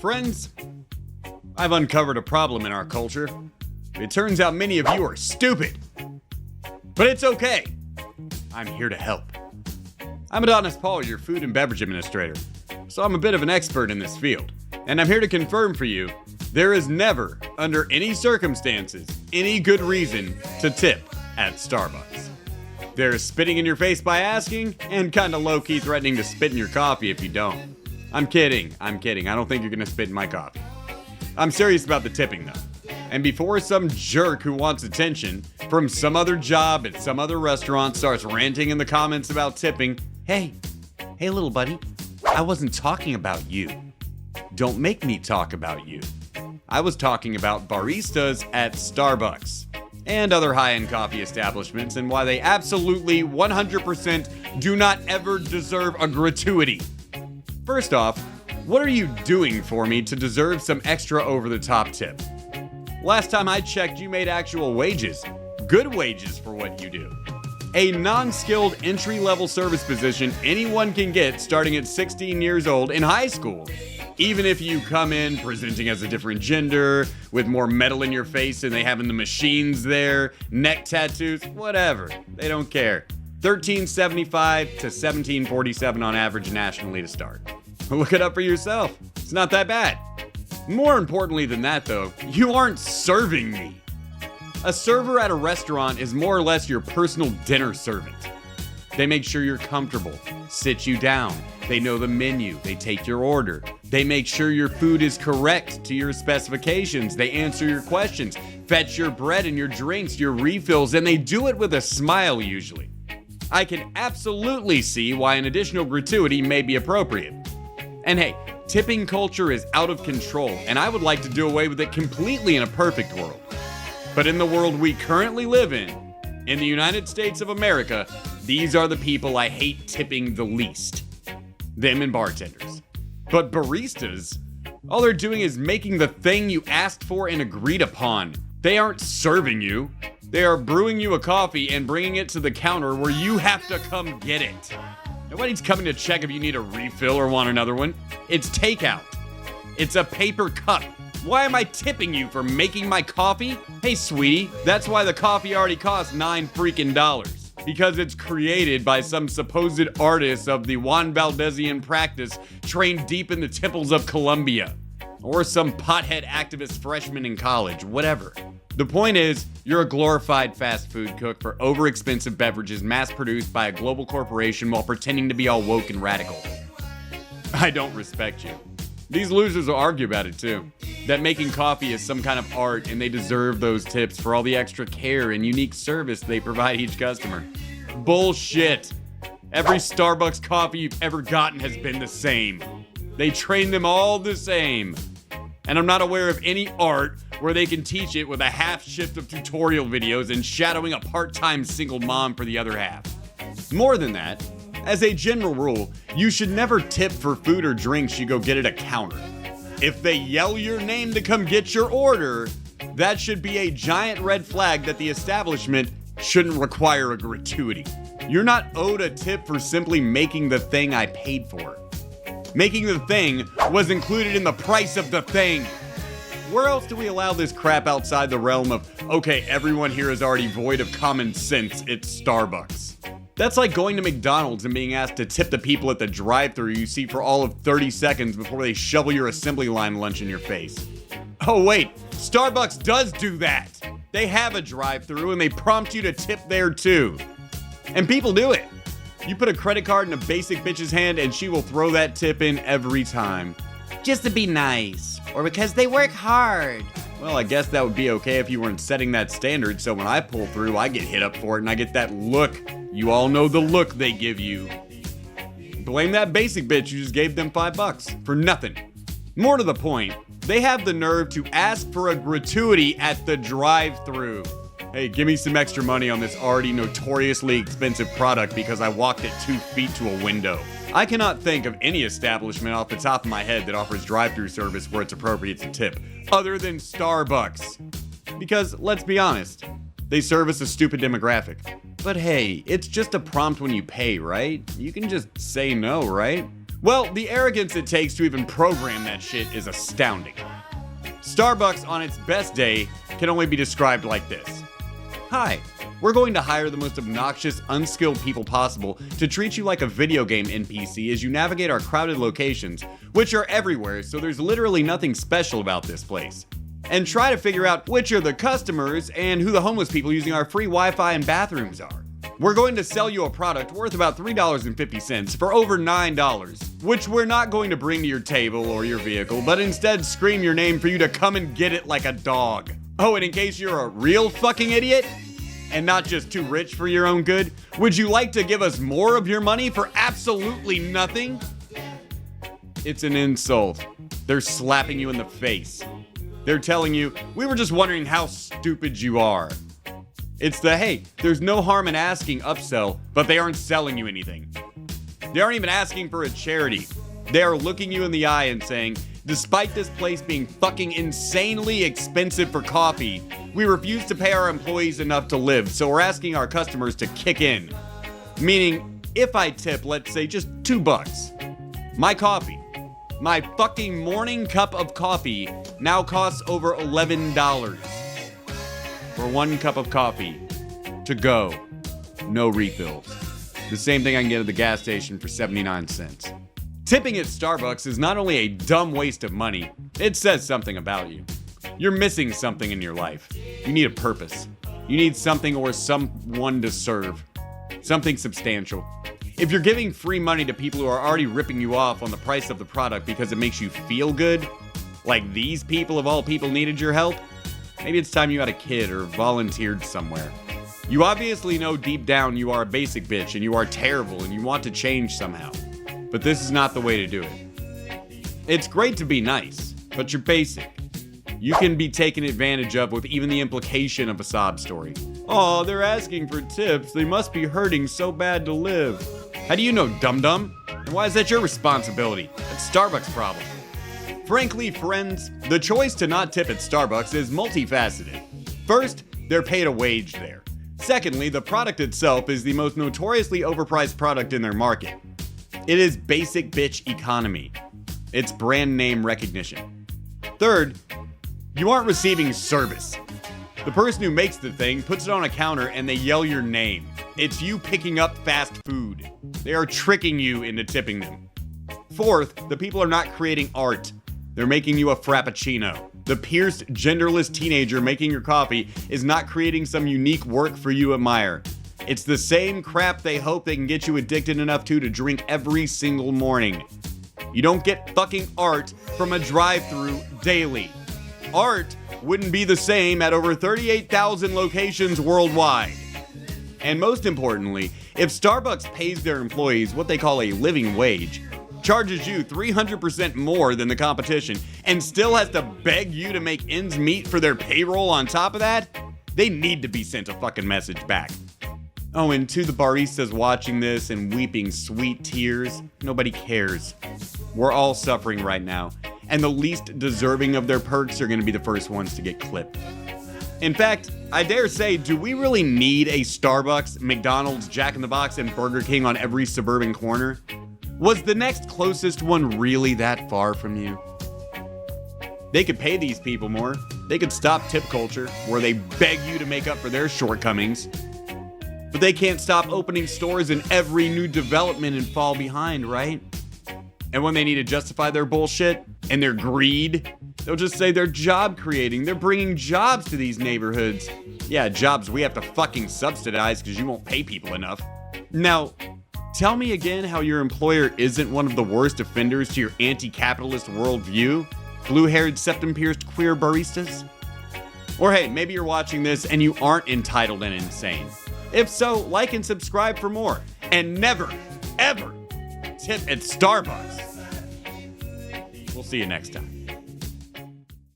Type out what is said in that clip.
Friends, I've uncovered a problem in our culture. It turns out many of you are stupid. But it's okay. I'm here to help. I'm Adonis, your food and beverage administrator, so I'm a bit of an expert in this field. And I'm here to confirm for you, there is never, under any circumstances, any good reason to tip at Starbucks. There's spitting in your face by asking, and kinda low-key threatening to spit in your coffee if you don't. I'm kidding. I don't think you're gonna spit in my coffee. I'm serious about the tipping though. And before some jerk who wants attention from some other job at some other restaurant starts ranting in the comments about tipping, hey little buddy, I wasn't talking about you. Don't make me talk about you. I was talking about baristas at Starbucks and other high-end coffee establishments and why they absolutely 100% do not ever deserve a gratuity. First off, what are you doing for me to deserve some extra over-the-top tip? Last time I checked, you made actual wages. Good wages for what you do. A non-skilled entry-level service position anyone can get starting at 16 years old in high school. Even if you come in presenting as a different gender, with more metal in your face than they have in the machines there, neck tattoos, whatever. They don't care. $13.75 to $17.47 on average nationally to start. Look it up for yourself. It's not that bad. More importantly than that though, you aren't serving me. A server at a restaurant is more or less your personal dinner servant. They make sure you're comfortable, sit you down, they know the menu, they take your order, they make sure your food is correct to your specifications, they answer your questions, fetch your bread and your drinks, your refills, and they do it with a smile usually. I can absolutely see why an additional gratuity may be appropriate. And hey, tipping culture is out of control, and I would like to do away with it completely in a perfect world. But in the world we currently live in the United States of America, these are the people I hate tipping the least. Them and bartenders. But baristas, all they're doing is making the thing you asked for and agreed upon. They aren't serving you. They are brewing you a coffee and bringing it to the counter where you have to come get it. Nobody's coming to check if you need a refill or want another one. It's takeout. It's a paper cup. Why am I tipping you for making my coffee? Hey, sweetie, that's why the coffee already costs $9 freaking. Because it's created by some supposed artist of the Juan Valdesian practice trained deep in the temples of Colombia. Or some pothead activist freshman in college, whatever. The point is, you're a glorified fast food cook for over-expensive beverages mass-produced by a global corporation while pretending to be all woke and radical. I don't respect you. These losers will argue about it too. That making coffee is some kind of art and they deserve those tips for all the extra care and unique service they provide each customer. Bullshit. Every Starbucks coffee you've ever gotten has been the same. They train them all the same. And I'm not aware of any art where they can teach it with a half shift of tutorial videos and shadowing a part-time single mom for the other half. More than that, as a general rule, you should never tip for food or drinks you go get at a counter. If they yell your name to come get your order, that should be a giant red flag that the establishment shouldn't require a gratuity. You're not owed a tip for simply making the thing I paid for. Making the thing was included in the price of the thing. Where else do we allow this crap outside the realm of, okay, everyone here is already void of common sense, it's Starbucks? That's like going to McDonald's and being asked to tip the people at the drive-thru you see for all of 30 seconds before they shovel your assembly line lunch in your face. Oh wait, Starbucks does do that! They have a drive-thru and they prompt you to tip there too. And people do it. You put a credit card in a basic bitch's hand and she will throw that tip in every time. Just to be nice, or because they work hard. Well, I guess that would be okay if you weren't setting that standard, so when I pull through, I get hit up for it and I get that look. You all know the look they give you. Blame that basic bitch you just gave them $5 for nothing. More to the point, they have the nerve to ask for a gratuity at the drive-thru. Hey, give me some extra money on this already notoriously expensive product because I walked it 2 feet to a window. I cannot think of any establishment off the top of my head that offers drive-thru service where it's appropriate to tip, other than Starbucks. Because, let's be honest, they service a stupid demographic. But hey, it's just a prompt when you pay, right? You can just say no, right? Well, the arrogance it takes to even program that shit is astounding. Starbucks on its best day can only be described like this. Hi, we're going to hire the most obnoxious, unskilled people possible to treat you like a video game NPC as you navigate our crowded locations, which are everywhere, so there's literally nothing special about this place. And try to figure out which are the customers and who the homeless people using our free Wi-Fi and bathrooms are. We're going to sell you a product worth about $3.50 for over $9, which we're not going to bring to your table or your vehicle, but instead scream your name for you to come and get it like a dog. Oh, and in case you're a real fucking idiot, and not just too rich for your own good, would you like to give us more of your money for absolutely nothing? It's an insult. They're slapping you in the face. They're telling you, we were just wondering how stupid you are. It's the, hey, there's no harm in asking upsell, but they aren't selling you anything. They aren't even asking for a charity. They are looking you in the eye and saying, despite this place being fucking insanely expensive for coffee, we refuse to pay our employees enough to live, so we're asking our customers to kick in. Meaning, if I tip, let's say, just $2, my coffee, my fucking morning cup of coffee now costs over $11 for one cup of coffee to go, no refills. The same thing I can get at the gas station for 79 cents. Tipping at Starbucks is not only a dumb waste of money, it says something about you. You're missing something in your life. You need a purpose. You need something or someone to serve. Something substantial. If you're giving free money to people who are already ripping you off on the price of the product because it makes you feel good, like these people of all people needed your help, maybe it's time you had a kid or volunteered somewhere. You obviously know deep down you are a basic bitch and you are terrible and you want to change somehow. But this is not the way to do it. It's great to be nice, but you're basic. You can be taken advantage of with even the implication of a sob story. Oh, they're asking for tips. They must be hurting so bad to live. How do you know, dum-dum? And why is that your responsibility? That's Starbucks' problem. Frankly, friends, the choice to not tip at Starbucks is multifaceted. First, they're paid a wage there. Secondly, the product itself is the most notoriously overpriced product in their market. It is basic bitch economy. It's brand name recognition. Third, you aren't receiving service. The person who makes the thing puts it on a counter and they yell your name. It's you picking up fast food. They are tricking you into tipping them. Fourth, the people are not creating art. They're making you a frappuccino. The pierced, genderless teenager making your coffee is not creating some unique work for you to admire. It's the same crap they hope they can get you addicted enough to drink every single morning. You don't get fucking art from a drive-thru daily. Art wouldn't be the same at over 38,000 locations worldwide. And most importantly, if Starbucks pays their employees what they call a living wage, charges you 300% more than the competition, and still has to beg you to make ends meet for their payroll on top of that, they need to be sent a fucking message back. Oh, and to the baristas watching this and weeping sweet tears, nobody cares. We're all suffering right now, and the least deserving of their perks are going to be the first ones to get clipped. In fact, I dare say, do we really need a Starbucks, McDonald's, Jack in the Box, and Burger King on every suburban corner? Was the next closest one really that far from you? They could pay these people more. They could stop tip culture, where they beg you to make up for their shortcomings. But they can't stop opening stores in every new development and fall behind, right? And when they need to justify their bullshit and their greed, they'll just say they're job creating. They're bringing jobs to these neighborhoods. Yeah, jobs we have to fucking subsidize because you won't pay people enough. Now, tell me again how your employer isn't one of the worst offenders to your anti-capitalist worldview? Blue-haired, septum-pierced queer baristas? Or hey, maybe you're watching this and you aren't entitled and insane. If so, like and subscribe for more. And never, ever tip at Starbucks. We'll see you next time.